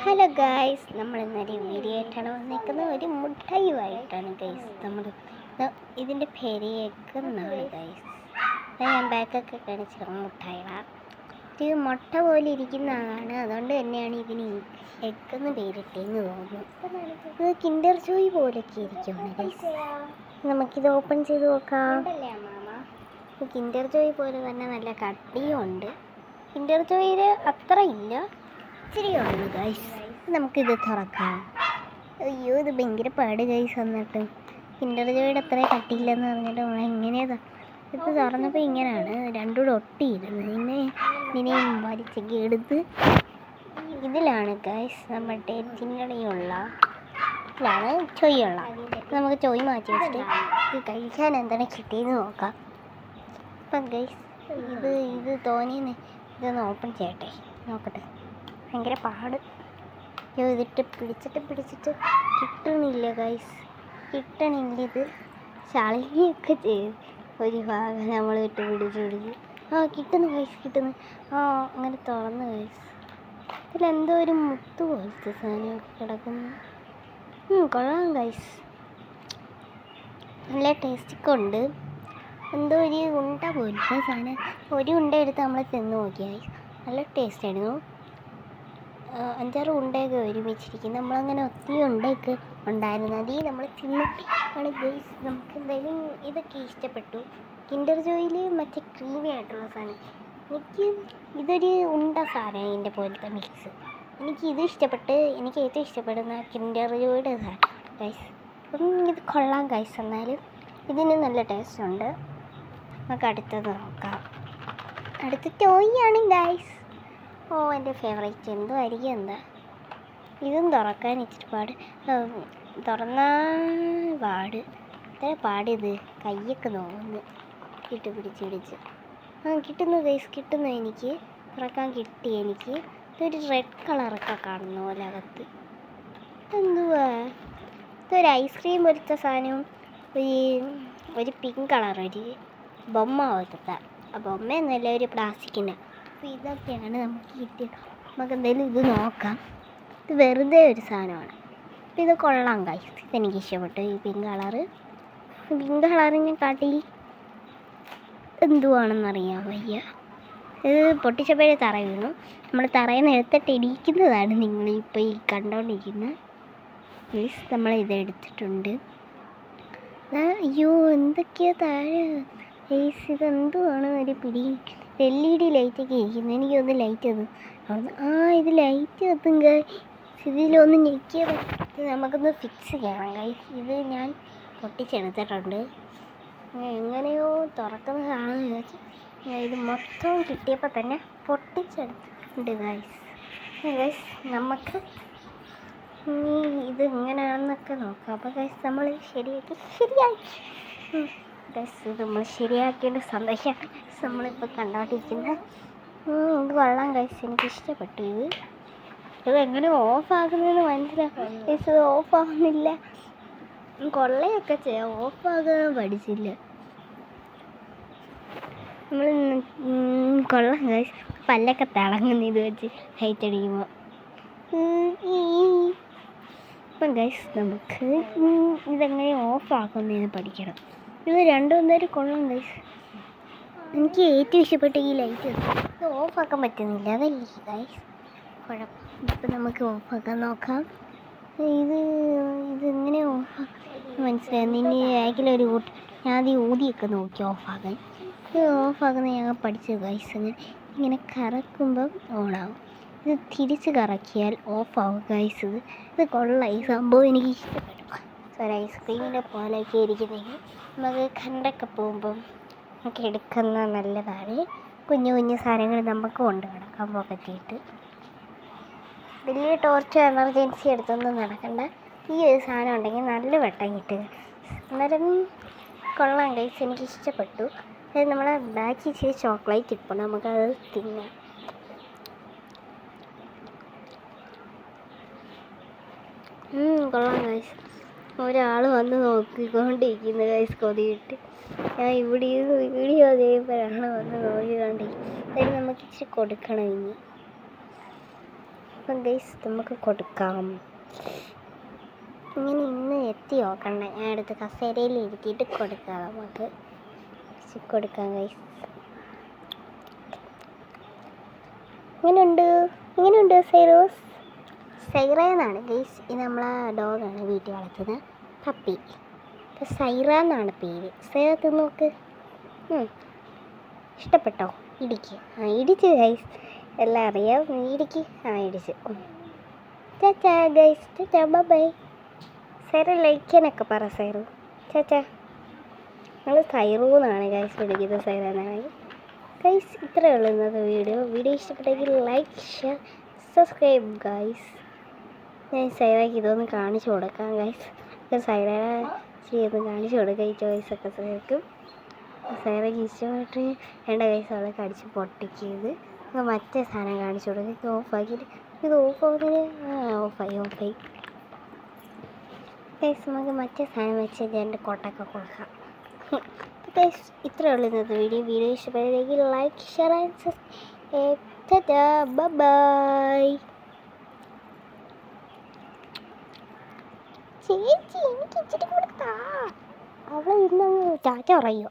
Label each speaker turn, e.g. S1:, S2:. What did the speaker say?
S1: Hello guys, നമ്മൾ ഇന്നൊരു video ആയിട്ടാണ് വന്നിരിക്കുന്നത്. ഒരു മുട്ടായിയുമായിട്ടാണ് ഗൈസ്. നമ്മൾ ഇതിൻ്റെ പേര് എഗ് എന്നാണ് ഗൈസ്. ഞാൻ ബാക്കൊക്കെ കാണിച്ചിരുന്ന മുട്ടായികളാണ്. ഇത് മുട്ട പോലെ ഇരിക്കുന്നതാണ്, അതുകൊണ്ട് തന്നെയാണ് ഇതിന് എഗ് എന്ന് പേരിട്ടേന്ന് തോന്നുന്നു. ഇത് കിൻഡർ ജോയ് പോലൊക്കെ ഇരിക്കുകയാണ് ഗൈസ്. നമുക്കിത് ഓപ്പൺ ചെയ്ത് നോക്കാം. കിൻഡർ ജോയ് പോലെ തന്നെ നല്ല കട്ടിയുണ്ട്. കിൻഡർ ജോയിൽ അത്ര ഇല്ല, ഇച്ചിരിയുള്ളൂ ഗൈസ്. നമുക്കിത് തുറക്കാം. അയ്യോ, ഇത് ഭയങ്കര പാട് ഗൈസ്. എന്നിട്ട് കിൻഡർ ജോയുടെ അത്ര കട്ടിയില്ലെന്ന് പറഞ്ഞിട്ട് നമ്മൾ എങ്ങനെയാണ് ഇത് തുറന്നപ്പോൾ ഇങ്ങനെയാണ് രണ്ടുകൂടെ ഒട്ടിയിരുന്നത്. ഇതിനെയും വലിച്ചൊക്കെ എടുത്ത് ഇതിലാണ് ഗൈസ് നമ്മുടെ ചിങ്ങണിയുള്ള ഇതിലാണ് ചൊയ്യുള്ള. നമുക്ക് ചൊയ് മാറ്റി വെച്ചിട്ട് ഇത് കഴിക്കാൻ എന്താണ് കിട്ടിയെന്ന് നോക്കാം. അപ്പം ഗൈസ് ഇത് തോന്നിയെന്ന് ഇതൊന്ന് ഓപ്പൺ ചെയ്യട്ടെ, നോക്കട്ടെ. ഭയങ്കര പാട്. ഇതിട്ട് പിടിച്ചിട്ട് കിട്ടണില്ല ഗൈസ്, കിട്ടണില്ല. ഇത് ചളിയൊക്കെ ചെയ്ത് ഒരു ഭാഗം നമ്മൾ പിടിച്ച് കിട്ടുന്നു ഗൈസ്, കിട്ടുന്നു. അങ്ങനെ തുറന്ന് ഗൈസ്. ഇതിലെന്തോ ഒരു മുത്ത് പോലത്തെ സാധനമൊക്കെ കിടക്കുന്നു. കൊള്ളാം ഗൈസ്, നല്ല ടേസ്റ്റൊക്കെ ഉണ്ട്. എന്തോ ഒരു ഉണ്ട പോലത്തെ സാധനം. ഒരു ഉണ്ട എടുത്ത് നമ്മൾ തിന്ന് നോക്കി ഗൈസ്, നല്ല ടേസ്റ്റ് ആയിരുന്നു. 5-6 ഉണ്ടയൊക്കെ ഒരുമിച്ചിരിക്കും. നമ്മളങ്ങനെ ഒത്തിരി ഉണ്ടയൊക്കെ ഉണ്ടായിരുന്നു. അതിൽ നമ്മൾ തിന്നിട്ടാണ് ഗൈസ്. നമുക്ക് എന്തായാലും ഇതൊക്കെ ഇഷ്ടപ്പെട്ടു. കിൻഡർ ജോയിൽ മറ്റേ ക്രീമി ആയിട്ടുള്ള സാധനം. എനിക്ക് ഇതൊരു ഉണ്ട സാധനം, ഇതിൻ്റെ പോലത്തെ മിക്സ്. എനിക്കിത് ഇഷ്ടപ്പെട്ട്. എനിക്ക് ഏറ്റവും ഇഷ്ടപ്പെടുന്ന കിൻഡർ ജോയുടെ സാധനം ഗൈസ്. അപ്പം ഇത് കൊള്ളാം ഗൈസ്. എന്നാലും ഇതിന് നല്ല ടേസ്റ്റ് ഉണ്ട്. നമുക്ക് അടുത്തത് നോക്കാം. അടുത്ത ടോയാണ് ഗൈസ്. എൻ്റെ ഫേവറേറ്റ് എന്തോ ആയിരിക്കും. എന്താ ഇതും തുറക്കാൻ ഇച്ചിരി പാട്. തുറന്നാൽ എത്ര പാടിത്, കയ്യൊക്കെ നോക്കുന്നു. പിടിച്ച് കിട്ടുന്നു ഗൈസ്, കിട്ടുന്നു. എനിക്ക് തുറക്കാൻ കിട്ടി. എനിക്ക് ഇതൊരു റെഡ് കളറൊക്കെ കാണുന്ന പോലെ അകത്ത്. എന്തുവാ ഇതൊരു ഐസ്ക്രീം പോലത്തെ സാധനവും ഒരു പിങ്ക് കളർ ഒരു ബൊമ്മ പോലത്തെ. ആ ബൊമ്മ എന്നല്ല, ഒരു പ്ലാസ്റ്റിക്കിൻ്റെ. അപ്പോൾ ഇതൊക്കെയാണ് നമുക്ക് കിട്ടിയത്. നമുക്ക് എന്തായാലും ഇത് നോക്കാം. ഇത് വെറുതെ ഒരു സാധനമാണ്. അപ്പോൾ ഇത് കൊള്ളാം ഗൈസ്. ഇതെനിക്ക് ഇഷ്ടപ്പെട്ടു. ഈ പിങ്ക് കളറിനെ കാട്ടി എന്തുവാണെന്നറിയാൻ വയ്യ. ഇത് പൊട്ടിച്ചപ്പോഴേ തറ വീണു. നമ്മൾ തറയിൽ നിന്ന് എടുത്തിട്ട് ഇടിക്കുന്നതാണ് നിങ്ങളിപ്പോൾ ഈ കണ്ടുകൊണ്ടിരിക്കുന്നത് ഗൈസ്. നമ്മൾ ഇതെടുത്തിട്ടുണ്ട്. അയ്യോ, എന്തൊക്കെയാ താഴെ ഗൈസ്. ഇതെന്തുവാണ് ഒരു പിടി. LED ലൈറ്റൊക്കെ ഇരിക്കുന്നു. എനിക്കൊന്ന് ലൈറ്റ് തന്നു. ഇത് ലൈറ്റ് കത്തും ഗൈസ്. ഇതിലൊന്ന് ഞെക്കിയത് നമുക്കൊന്ന് ഫിക്സ് ചെയ്യണം ഗൈസ്. ഇത് ഞാൻ പൊട്ടിച്ചെടുത്തിട്ടുണ്ട്. എങ്ങനെയോ തുറക്കുന്നതാണെന്ന് വിചാരിച്ചു. ഇത് മൊത്തം കിട്ടിയപ്പോൾ തന്നെ പൊട്ടിച്ചെടുത്തിട്ടുണ്ട് ഗൈസ്. നമുക്ക് ഇത് എങ്ങനെയാണെന്നൊക്കെ നോക്കാം. അപ്പോൾ ഗൈസ് നമ്മൾ ശരിയായി ഗൈസ്. ഇത് നമ്മൾ ശരിയാക്കേണ്ട സന്ദേശമാണ് നമ്മളിപ്പോൾ കണ്ടോണ്ടിരിക്കുന്നത്. ഇത് കൊള്ളാം ഗൈസ്, എനിക്കിഷ്ടപ്പെട്ടു. ഇതെങ്ങനെ ഓഫാക്കുന്നതെന്ന് മനസ്സിലാക്കാം ഗൈസ്. ഇത് ഓഫാകുന്നില്ല. കൊള്ളയൊക്കെ ചെയ്യാം, ഓഫാകാൻ പഠിച്ചില്ല നമ്മൾ. കൊള്ളാം ഗൈസ്. പല്ലൊക്കെ തിളങ്ങുന്നു ഇത് വെച്ച് ലൈറ്റ് അടിക്കുമ്പോൾ. അപ്പം ഗൈസ് നമുക്ക് ഇതെങ്ങനെ ഓഫാക്കുന്നതെന്ന് പഠിക്കണം. ഇത് രണ്ടും കൊള്ളാം ഗൈസ്. എനിക്ക് ഏറ്റവും ഇഷ്ടപ്പെട്ട ഈ ലൈറ്റ് ഇത് ഓഫാക്കാൻ പറ്റുന്നില്ല, അതല്ലേ ഗൈസ് കുഴപ്പം. ഇപ്പം നമുക്ക് ഓഫാക്കാൻ നോക്കാം. ഇതെങ്ങനെ ഓഫാക്കാൻ മനസ്സിലായിരുന്നു. ഇനി ബാക്കിലൊരു ഞാൻ അത് ഊതിയൊക്കെ നോക്കി ഓഫാക്കാൻ. ഇത് ഓഫാക്കുന്നത് ഞങ്ങൾ പഠിച്ചത് ഗൈസ്. ഇങ്ങനെ കറക്കുമ്പം ഓണാവും. ഇത് തിരിച്ച് കറക്കിയാൽ ഓഫാവും ഗൈസ്. ഇത് കൊള്ളാം. ഈ സംഭവം എനിക്ക് ഇഷ്ടപ്പെട്ടു. ഒരു ഐസ്ക്രീമിൻ്റെ പോലെയൊക്കെ ഇരിക്കുന്നെങ്കിൽ നമുക്ക് കണ്ടൊക്കെ പോകുമ്പം നമുക്ക് എടുക്കുന്ന നല്ലതാണ്. കുഞ്ഞു സാധനങ്ങൾ നമുക്ക് കൊണ്ട് നടക്കാൻ പോക്കറ്റിയിട്ട്. വലിയ ടോർച്ച് എമർജൻസി എടുത്തൊന്നും നടക്കണ്ട. ഈ ഒരു സാധനം ഉണ്ടെങ്കിൽ നല്ല വെട്ടം കിട്ടുക. അന്നേരം കൊള്ളാം ഗൈസ്, എനിക്ക് ഇഷ്ടപ്പെട്ടു. അതായത് നമ്മളെ ബാക്കി ഇച്ചിരി ചോക്ലേറ്റ് ഇപ്പോൾ നമുക്കത് തിന്നാം. കൊള്ളാം ഗൈസ്. ഒരാൾ വന്ന് നോക്കിക്കൊണ്ടിരിക്കുന്നു ഗൈസ്, കൊതിയിട്ട്. ഞാൻ ഇവിടെ വീഡിയോ ചെയ്യുമ്പോഴാണ് വന്ന് നോക്കിക്കൊണ്ടിരിക്കുന്നത്. അതിന് നമുക്ക് ഇച്ചിരി കൊടുക്കണം. ഇനി അപ്പം ഗൈസ് നമുക്ക് കൊടുക്കാം. ഇങ്ങനെ ഇന്ന് എത്തി നോക്കണ്ട, ഞാൻ എടുത്ത് കസേരയിൽ ഇരുത്തിയിട്ട് കൊടുക്കാം. നമുക്ക് കൊടുക്കാം ഗൈസ്. ഇങ്ങനെയുണ്ട് സൈറോസ്? സൈറ എന്നാണ് ഗൈസ്. ഇത് നമ്മളെ ഡോഗാണ്, വീട്ടിൽ വളർത്തുന്ന പപ്പി. ഇപ്പം സൈറ എന്നാണ് പേര്. സൈറ തിന്ന് നോക്ക്. ഇഷ്ടപ്പെട്ടോ? ഇടിക്ക്. ഇടിച്ച് ഗൈസ്, എല്ലാം അറിയാം. ഇടിക്ക്. ഇടിച്ച്. ചാച്ചാ ഗൈസ്, ചാച്ചാ ബൈ. സൈറ ലൈക്കാനൊക്കെ പറ സൈറു. ചാച്ചാ. ഞങ്ങൾ സൈറു എന്നാണ് ഗൈസ് വിളിക്കുന്നത്, സൈറ എന്നാണെങ്കിൽ. ഗൈസ് ഇത്രയേ ഉള്ളൂ ഇന്നത്തെ വീഡിയോ ഇഷ്ടപ്പെട്ടെങ്കിൽ ലൈക്ക്, ഷെയർ, സബ്സ്ക്രൈബ് ഗൈസ്. ഞാൻ സൈറയ്ക്ക് ഇതൊന്ന് കാണിച്ചു കൊടുക്കാം ഗൈസ്. സൈറ ചെയ്തൊന്ന് കാണിച്ചു കൊടുക്കാം ഈ ചോയ്സൊക്കെ സൈറക്കും. സൈറയ്ക്ക് ഇഷ്ടമായിട്ട് വേണ്ട ഗൈസ് അതൊക്കെ അടിച്ച് പൊട്ടിക്കത്. മറ്റേ സാധനം കാണിച്ചു കൊടുക്കുക. ഇത് ഓഫാക്കിയിട്ട് ഇത് ഓഫാകുന്നതിന് ഓഫായി ഗൈസ്. നമുക്ക് മറ്റേ സാധനം വെച്ച് എൻ്റെ കൊട്ടൊക്കെ കൊടുക്കാം ഗൈസ്. ഇത്രയേ ഉള്ളൂ ഇന്നത്തെ വീഡിയോ ഇഷ്ടപ്പെടുന്നെങ്കിൽ like, share and subscribe. Bye. ചേച്ചി എനിക്ക് ഇച്ചിരി കൊടുത്താ. അവളെ ഇന്നങ്ങ് ചാച്ച പറയുക.